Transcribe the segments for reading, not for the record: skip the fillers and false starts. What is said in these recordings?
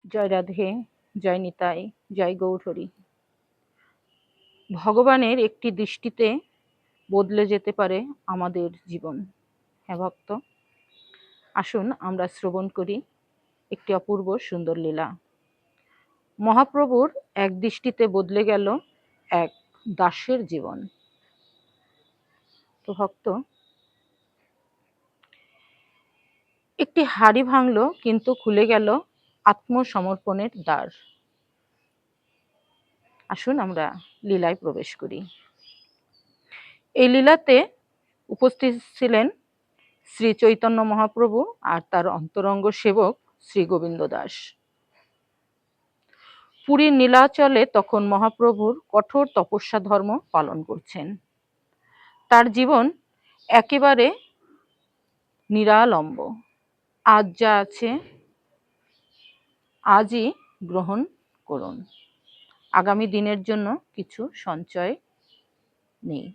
জয় রাধে, জয় নিতাই, জয় গৌরহরি। ভগবানের একটি দৃষ্টিতে বদলে যেতে পারে আমাদের জীবন। হ্যাঁ ভক্ত, আসুন আমরা শ্রবণ করি একটি অপূর্ব সুন্দর লীলা। মহাপ্রভুর এক দৃষ্টিতে বদলে গেল এক দাসের জীবন। তো ভক্ত, একটি হাড়ি ভাঙল, কিন্তু খুলে গেল আত্মসমর্পণের দ্বার। আসুন আমরা লীলায় প্রবেশ করি। এই লীলাতে উপস্থিত ছিলেন শ্রী চৈতন্য মহাপ্রভু আর তার অন্তরঙ্গ সেবক শ্রী গোবিন্দ দাস। পুরীর নীলাচলে তখন মহাপ্রভুর কঠোর তপস্যা ধর্ম পালন করছেন। তার জীবন একেবারে নিরালম্ব। আজ যা আছে আজই গ্রহণ করুন, আগামী দিনের জন্য কিছু সঞ্চয় নেই।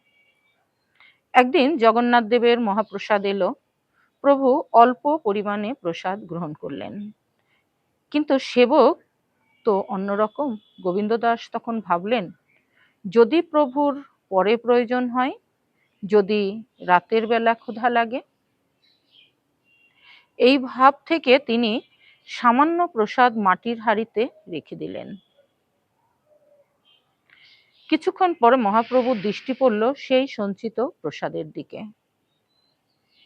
একদিন জগন্নাথ দেবের মহাপ্রসাদ এলো। প্রভু অল্প পরিমাণে প্রসাদ গ্রহণ করলেন, কিন্তু সেবক তো অন্যরকম। গোবিন্দ দাস তখন ভাবলেন, যদি প্রভুর পরে প্রয়োজন হয়, যদি রাতের বেলা ক্ষুধা লাগে। এই ভাব থেকে তিনি সামান্য প্রসাদ মাটির হাঁড়িতে রেখে দিলেন। কিছুক্ষণ পরে মহাপ্রভুর দৃষ্টি পড়ল সেই সঞ্চিত প্রসাদের দিকে।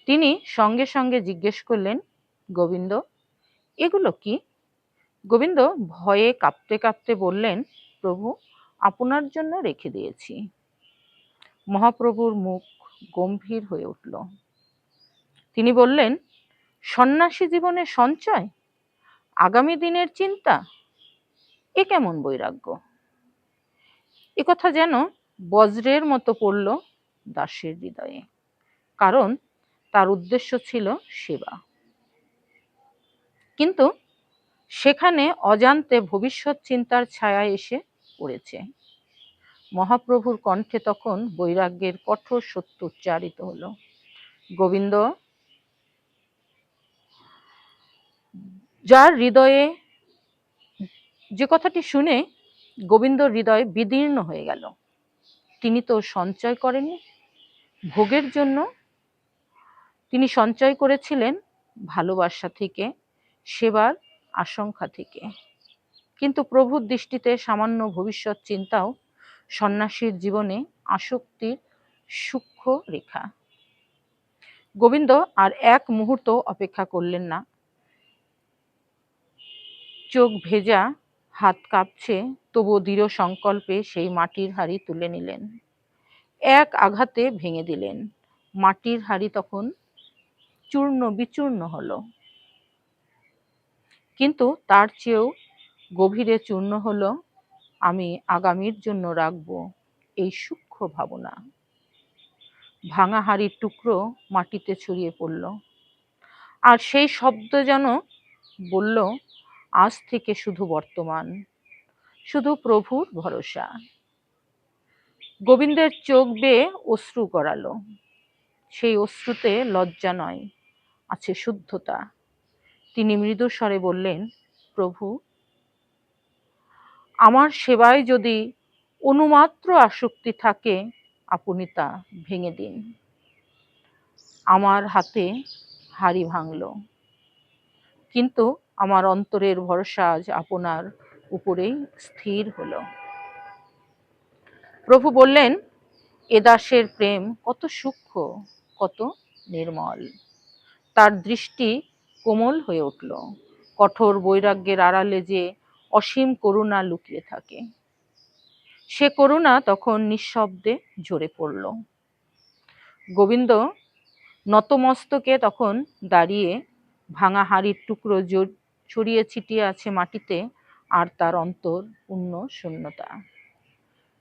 তিনি সঙ্গে সঙ্গে জিজ্ঞেস করলেন, গোবিন্দ, এগুলো কি? গোবিন্দ ভয়ে কাঁপতে কাঁপতে বললেন, প্রভু, আপনার জন্য রেখে দিয়েছি। মহাপ্রভুর মুখ গম্ভীর হয়ে উঠল। তিনি বললেন, সন্ন্যাসী জীবনের সঞ্চয়, আগামী দিনের চিন্তা, এ কেমন বৈরাগ্য? এ কথা যেন বজ্রের মতো পড়ল দাসের হৃদয়ে। কারণ তার উদ্দেশ্য ছিল সেবা। কিন্তু সেখানে অজান্তে ভবিষ্যৎ চিন্তার ছায়া এসে পড়েছে। মহাপ্রভুর কণ্ঠে তখন বৈরাগ্যের কঠোর সত্য উচ্চারিত হলো। গোবিন্দ, যার হৃদয়ে, যে কথাটি শুনে গোবিন্দর হৃদয় বিদীর্ণ হয়ে গেল। তিনি তো সঞ্চয় করেননি ভোগের জন্য, তিনি সঞ্চয় করেছিলেন ভালোবাসা থেকে, সেবার আশঙ্কা থেকে। কিন্তু প্রভুর দৃষ্টিতে সামান্য ভবিষ্যৎ চিন্তাও সন্ন্যাসীর জীবনে আসক্তির সূক্ষ্ম রেখা। গোবিন্দ আর এক মুহূর্ত অপেক্ষা করলেন না। চোখ ভেজা, হাত কাঁপছে, তবুও দৃঢ় সংকল্পে সেই মাটির হাঁড়ি তুলে নিলেন। এক আঘাতে ভেঙে দিলেন। মাটির হাঁড়ি তখন চূর্ণ বিচূর্ণ হলো। কিন্তু তার চেয়েও গভীরে চূর্ণ হলো আমি আগামীর জন্য রাখবো এই সূক্ষ্ম ভাবনা। ভাঙা হাঁড়ির টুকরো মাটিতে ছড়িয়ে পড়ল, আর সেই শব্দ যেন বলল, আজ থেকে শুধু বর্তমান, শুধু প্রভুর ভরসা। গোবিন্দের চোখ বেয়ে অশ্রু গড়ালো। সেই অশ্রুতে লজ্জা নয়, আছে শুদ্ধতা। তিনি মৃদু স্বরে বললেন, প্রভু, আমার সেবায় যদি অনুমাত্র আসক্তি থাকে, আপনি তা ভেঙে দিন। আমার হাতে হাঁড়ি ভাঙল, কিন্তু আমার অন্তরের ভরসা আজ আপনার উপরেই স্থির হলো। প্রভু বললেন, এ দাসের প্রেম কত সূক্ষ্ম, কত নির্মল। তার দৃষ্টি কোমল হয়ে উঠল। কঠোর বৈরাগ্যের আড়ালে যে অসীম করুণা লুকিয়ে থাকে, সে করুণা তখন নিঃশব্দে ঝরে পড়ল। গোবিন্দ নতমস্তকে তখন দাঁড়িয়ে, ভাঙা হাঁড়ির টুকরো ছড়িয়ে ছিটিয়ে আছে মাটিতে, আর তার অন্তর পূর্ণ শূন্যতা।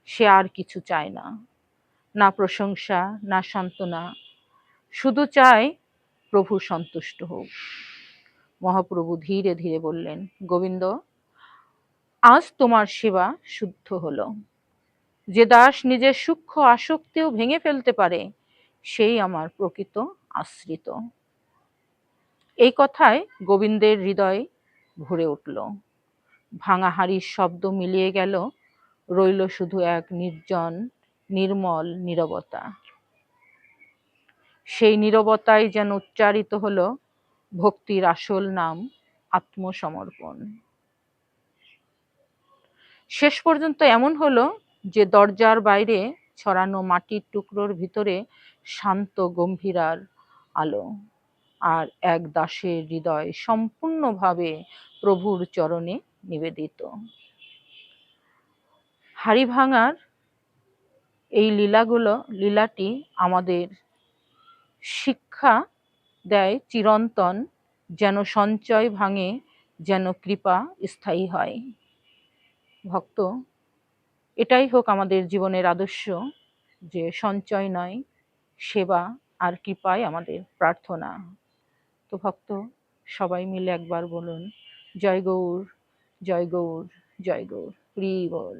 সে আর কিছু চায় না, না প্রশংসা, না সান্ত্বনা, শুধু চায় প্রভু সন্তুষ্ট হোক। মহাপ্রভু ধীরে ধীরে বললেন, গোবিন্দ, আজ তোমার সেবা শুদ্ধ হলো। যে দাস নিজের সূক্ষ্ম আসক্তিও ভেঙে ফেলতে পারে, সেই আমার প্রকৃত আশ্রিত। এই কথায় গোবিন্দের হৃদয় ভরে উঠল। ভাঙা হাঁড়ির শব্দ মিলিয়ে গেল, রইল শুধু এক নির্জন নির্মল নীরবতা। সেই নীরবতায় যেন উচ্চারিত হলো ভক্তির আসল নাম, আত্মসমর্পণ। শেষ পর্যন্ত এমন হলো যে দরজার বাইরে ছড়ানো মাটির টুকরোর ভিতরে শান্ত গম্ভীরার আলো, আর এক দাসের হৃদয় সম্পূর্ণভাবে প্রভুর চরণে নিবেদিত। হাড়ি ভাঙার এই লীলাটি আমাদের শিক্ষা দেয় চিরন্তন, যেন সঞ্চয় ভাঙে, যেন কৃপা স্থায়ী হয়। ভক্ত, এটাই হোক আমাদের জীবনের আদর্শ, যে সঞ্চয় নয়, সেবা আর কৃপাই আমাদের প্রার্থনা। তো ভক্ত, সবাই মিলে একবার বলুন, জয় গৌর, জয় গৌর, জয় গৌর, হরি বল।